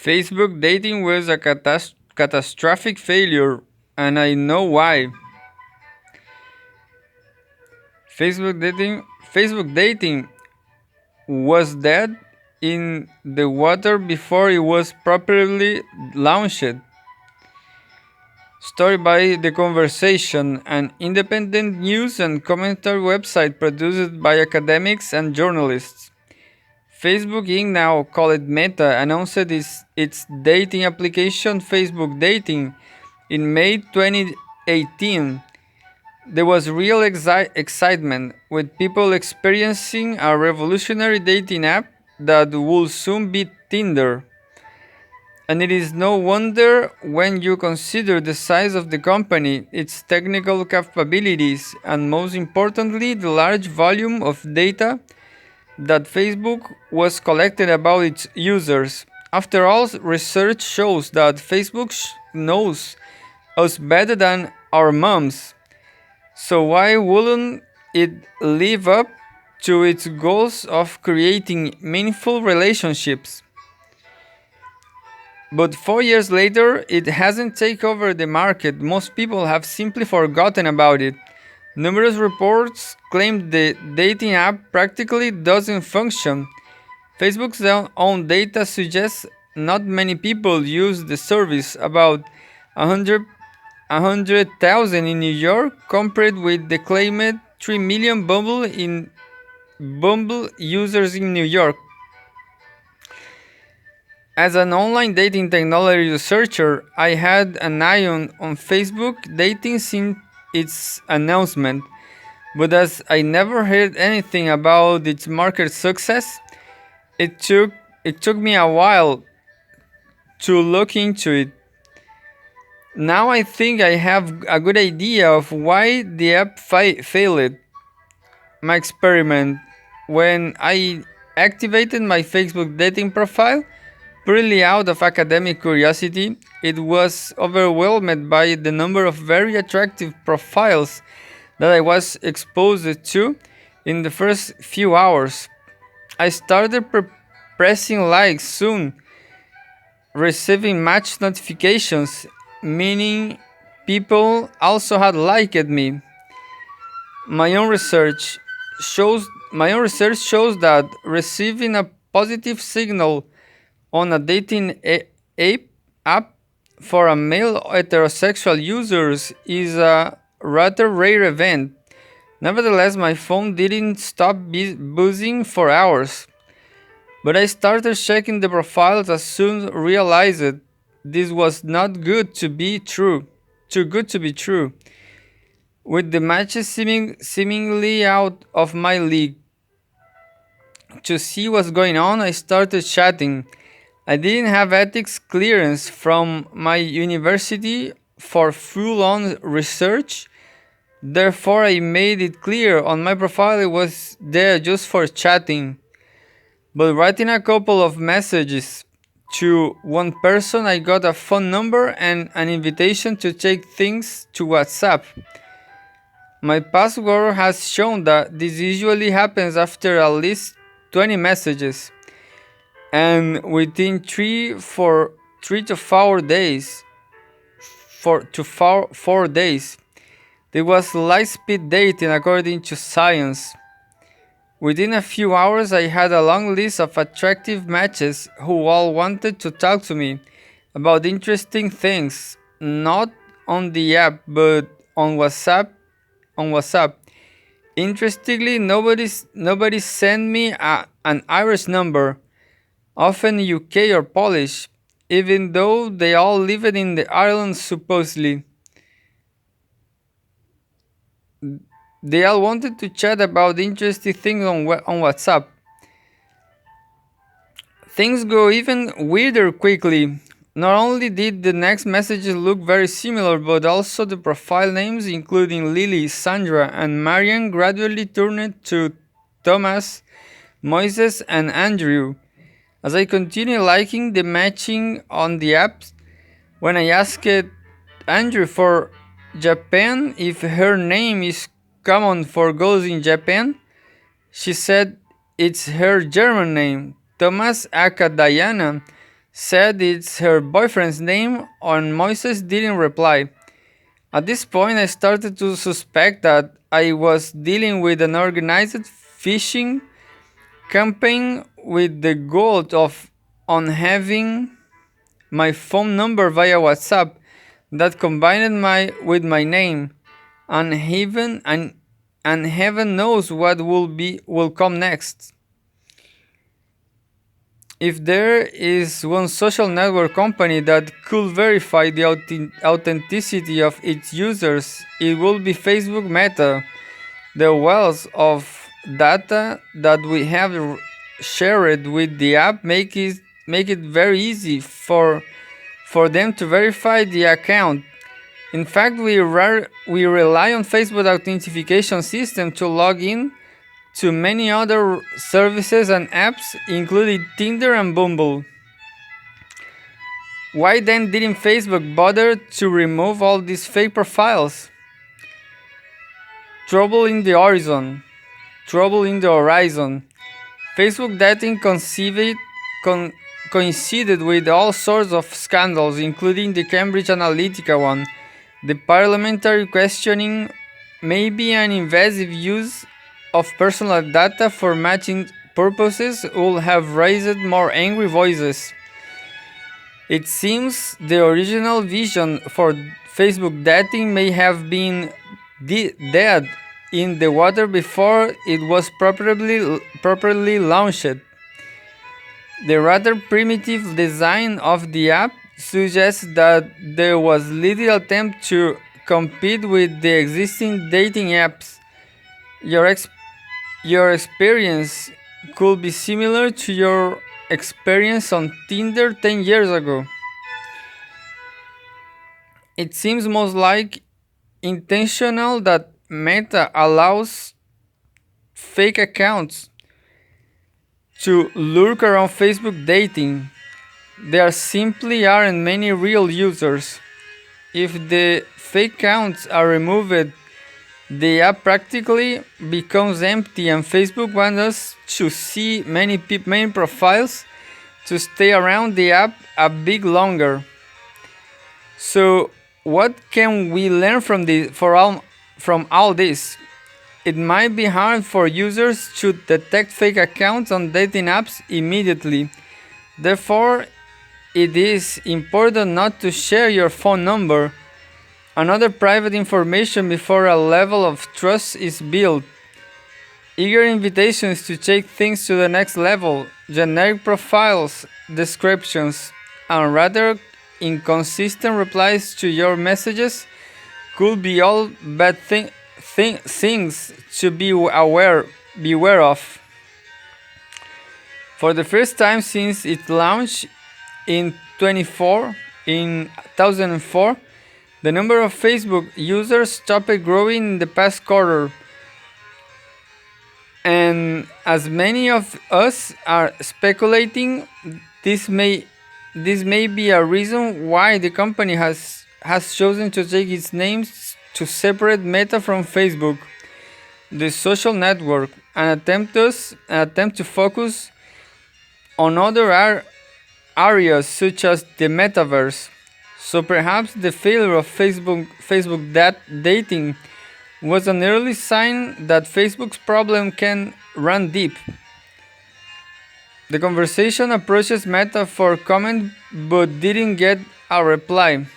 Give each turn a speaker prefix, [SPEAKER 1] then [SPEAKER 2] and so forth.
[SPEAKER 1] Facebook dating was a catastrophic failure, and I know why. Facebook dating was dead in the water before it was properly launched. Story by The Conversation, an independent news and commentary website produced by academics and journalists. Facebook Inc., now called Meta, announced its dating application Facebook Dating in May 2018. There was real excitement, with people experiencing a revolutionary dating app that would soon beat Tinder. And it is no wonder when you consider the size of the company, its technical capabilities, and most importantly, the large volume of data that Facebook was collecting about its users. After all, research shows that Facebook knows us better than our moms. So why wouldn't it live up to its goals of creating meaningful relationships? But 4 years later, it hasn't taken over the market. Most people have simply forgotten about it. Numerous reports claim the dating app practically doesn't function. Facebook's own data suggests not many people use the service, about 100,000 in New York, compared with the claimed 3 million Bumble users in New York. As an online dating technology researcher, I had an eye on Facebook dating since its announcement, but as I never heard anything about its market success, it took me a while to look into it. Now I think I have a good idea of why the app failed. My experiment, when I activated my Facebook dating profile, purely out of academic curiosity, it was overwhelmed by the number of very attractive profiles that I was exposed to in the first few hours. I started pressing like soon, receiving match notifications, meaning people also had liked me. My own research shows that receiving a positive signal on a dating app for a male heterosexual users is a rather rare event. Nevertheless, my phone didn't stop buzzing for hours, but I started checking the profiles as soon realized this was not good to be true, too good to be true. With the matches seemingly out of my league. To see what's going on, I started chatting. I didn't have ethics clearance from my university for full on research, therefore, I made it clear on my profile it was there just for chatting. But writing a couple of messages to one person, I got a phone number and an invitation to take things to WhatsApp. My password has shown that this usually happens after at least 20 messages, and within 3 to 4 days, 4 days, there was light speed dating according to science. Within a few hours, I had a long list of attractive matches who all wanted to talk to me about interesting things, not on the app but on WhatsApp. Interestingly, nobody sent me an Irish number, often UK or Polish, even though they all lived in the Ireland supposedly. They all wanted to chat about interesting things on WhatsApp. Things go even weirder quickly. Not only did the next messages look very similar, but also the profile names, including Lily, Sandra, and Marian, gradually turned to Thomas, Moises, and Andrew. As I continued liking the matching on the apps, when I asked Andrew for Japan if her name is common for girls in Japan, she said it's her German name, Thomas aka Diana. said it's her boyfriend's name, and Moises didn't reply. At this point, I started to suspect that I was dealing with an organized phishing campaign with the goal of on having my phone number via WhatsApp that combined my with my name, and heaven knows what will come next. If there is one social network company that could verify the authenticity of its users, it will be Facebook Meta. The wealth of data that we have shared with the app make it very easy for them to verify the account. In fact, we rely on Facebook authentication system to log in to many other services and apps, including Tinder and Bumble. Why then didn't Facebook bother to remove all these fake profiles? Trouble in the horizon. Trouble in the horizon. Facebook dating coincided with all sorts of scandals, including the Cambridge Analytica one, the parliamentary questioning, maybe an invasive use of personal data for matching purposes would have raised more angry voices. It seems the original vision for Facebook dating may have been dead in the water before it was properly launched. The rather primitive design of the app suggests that there was little attempt to compete with the existing dating apps. Your experience could be similar to your experience on Tinder 10 years ago. It seems most like intentional that Meta allows fake accounts to lurk around Facebook dating. There simply aren't many real users. If the fake accounts are removed, the app practically becomes empty, and Facebook wants us to see many profiles to stay around the app a bit longer. So, what can we learn from all this? It might be hard for users to detect fake accounts on dating apps immediately. Therefore, it is important not to share your phone number and other private information before a level of trust is built. Eager invitations to take things to the next level, generic profiles, descriptions, and rather inconsistent replies to your messages could be all bad things to beware of. For the first time since its launch in 2004, the number of Facebook users stopped growing in the past quarter. And as many of us are speculating, this may be a reason why the company has chosen to take its name to separate Meta from Facebook, the social network, and attempt to focus on other areas such as the metaverse. So perhaps the failure of Facebook dating was an early sign that Facebook's problem can run deep. The conversation approaches Meta for comment but didn't get a reply.